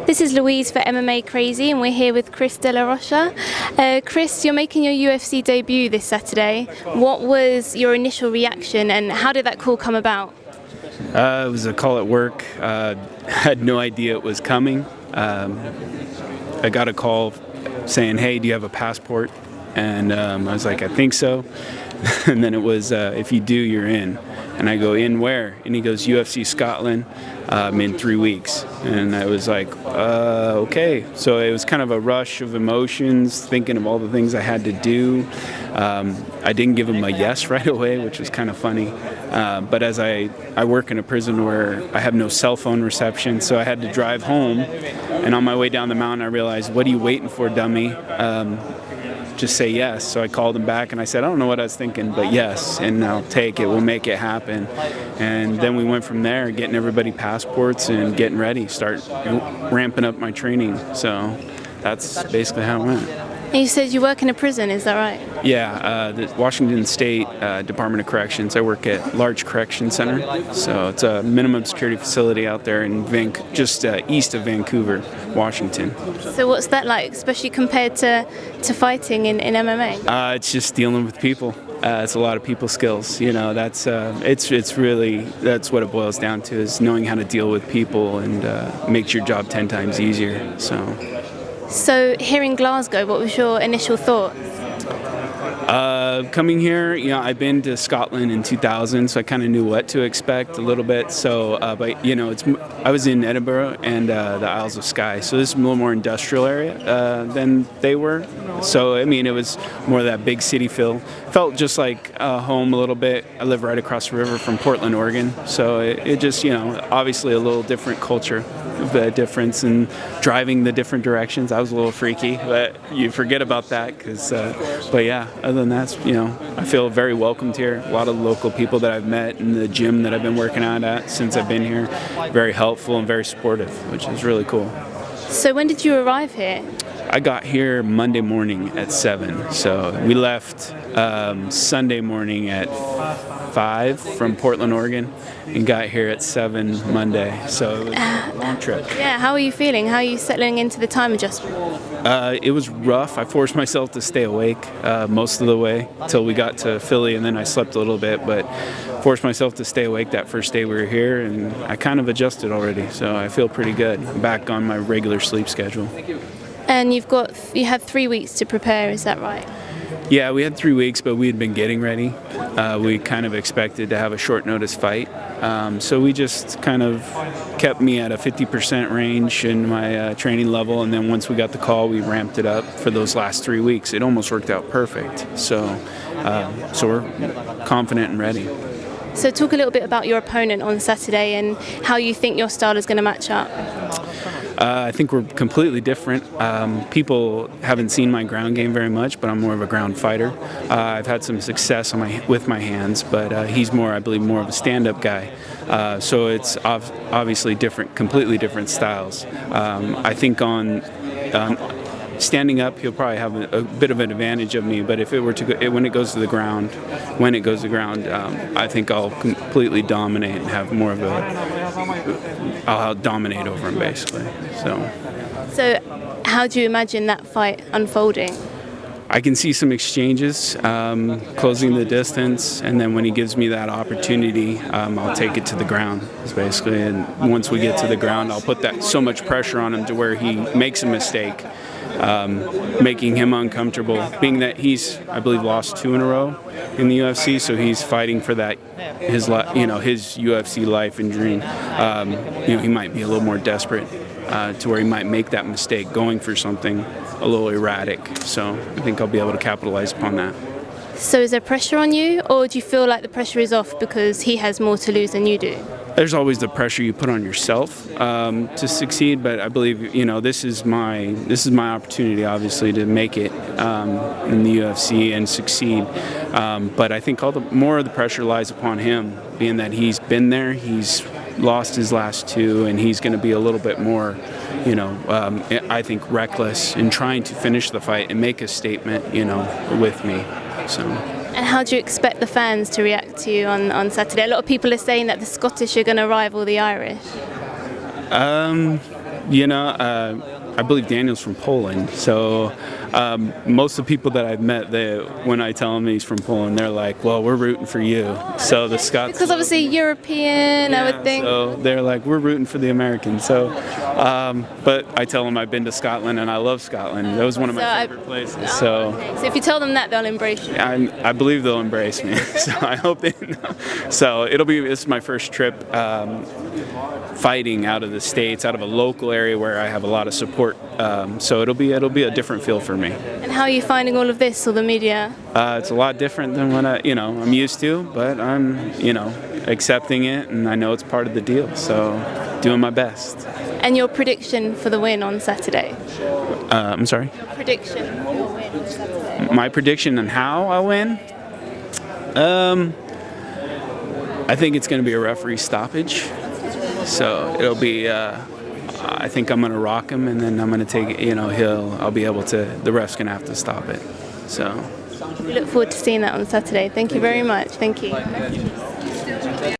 This is Louise for MMA Crazy, and we're here with Chris de la Rocha. Chris, you're making your UFC debut this Saturday. What was your initial reaction, and how did that call come about? It was a call at work. Had no idea it was coming. I got a call saying, "Hey, do you have a passport?" And I was like, "I think so." And then it was, "If you do, you're in." And I go, "In where?" And he goes, "UFC Scotland in 3 weeks." And I was like, okay. So it was kind of a rush of emotions, thinking of all the things I had to do. I didn't give him a yes right away, which was kind of funny. But as I work in a prison where I have no cell phone reception, so I had to drive home. And on my way down the mountain, I realized, what are you waiting for, dummy? Just say yes. So I called him back and I said, "I don't know what I was thinking, but yes, and I'll take it. We'll make it happen." And then we went from there, getting everybody passports and getting ready, start ramping up my training. So that's basically how it went. And you said you work in a prison, is that right? Yeah, the Washington State Department of Corrections. I work at Large Correction Center. So it's a minimum security facility out there in just east of Vancouver, Washington. So what's that like, especially compared to fighting in MMA? It's just dealing with people. It's a lot of people skills. You know, that's it's really, that's what it boils down to, is knowing how to deal with people, and makes your job 10 times easier. So here in Glasgow, what was your initial thoughts? Coming here, I've been to Scotland in 2000, so I kind of knew what to expect a little bit. So, but I was in Edinburgh and the Isles of Skye, so this is a little more industrial area than they were. So, I mean, it was more of that big city feel. Felt just like home a little bit. I live right across the river from Portland, Oregon, so it just, obviously a little different culture. The difference in driving the different directions. I was a little freaky, but you forget about that but yeah, other than that, I feel very welcomed here. A lot of local people that I've met in the gym that I've been working out at since I've been here, very helpful and very supportive, which is really cool. So when did you arrive here? I got here Monday morning at 7, so we left Sunday morning at 5 from Portland, Oregon, and got here at 7 Monday, so it was a long trip. Yeah, how are you feeling? How are you settling into the time adjustment? It was rough. I forced myself to stay awake most of the way till we got to Philly, and then I slept a little bit, but forced myself to stay awake that first day we were here, and I kind of adjusted already, so I feel pretty good. I'm back on my regular sleep schedule. And you had 3 weeks to prepare, is that right? Yeah, we had 3 weeks, but we had been getting ready. We kind of expected to have a short notice fight. So we just kind of kept me at a 50% range in my training level. And then once we got the call, we ramped it up for those last 3 weeks. It almost worked out perfect. So we're confident and ready. So talk a little bit about your opponent on Saturday and how you think your style is going to match up. I think we're completely different. People haven't seen my ground game very much, but I'm more of a ground fighter. I've had some success with my hands, but he's I believe, more of a stand-up guy. So it's obviously completely different styles. I think on standing up, he'll probably have a bit of an advantage of me. But if it were to when it goes to the ground, I think I'll completely dominate and have more of I'll dominate over him basically. So how do you imagine that fight unfolding? I can see some exchanges, closing the distance, and then when he gives me that opportunity, I'll take it to the ground, basically. And once we get to the ground, I'll put so much pressure on him to where he makes a mistake, making him uncomfortable. Being that he's, I believe, lost 2 in a row in the UFC, so he's fighting for that his UFC life and dream. He might be a little more desperate to where he might make that mistake, going for something a little erratic. So I think I'll be able to capitalize upon that. So is there pressure on you, or do you feel like the pressure is off because he has more to lose than you do? There's always the pressure you put on yourself to succeed, but I believe this is my opportunity, obviously, to make it in the UFC and succeed. But I think more of the pressure lies upon him, being that he's been there, he's lost his last 2, and he's going to be a little bit more, I think, reckless in trying to finish the fight and make a statement, with me. And how do you expect the fans to react to you on Saturday? A lot of people are saying that the Scottish are going to rival the Irish. I believe Daniel's from Poland, so most of the people that I've met, when I tell them he's from Poland, they're like, well, we're rooting for you. So the Scots... Because obviously European, I would think. So they're like, we're rooting for the Americans. So, but I tell them I've been to Scotland and I love Scotland. That was one of my favorite places. So if you tell them that, they'll embrace you. I believe they'll embrace me. So I hope they know. So this is my first trip fighting out of the States, out of a local area where I have a lot of support. So it'll be a different feel for me. And how are you finding all of this, all the media? It's a lot different than what I'm used to, but I'm, accepting it, and I know it's part of the deal. So doing my best. And your prediction for the win on Saturday? I'm sorry? Your prediction for your win on Saturday? My prediction on how I win? I think it's going to be a referee stoppage. So it'll be, I think I'm going to rock him, and then I'm going to take it, I'll be able to, the ref's going to have to stop it. So. We look forward to seeing that on Saturday. Thank you very much. Thank you.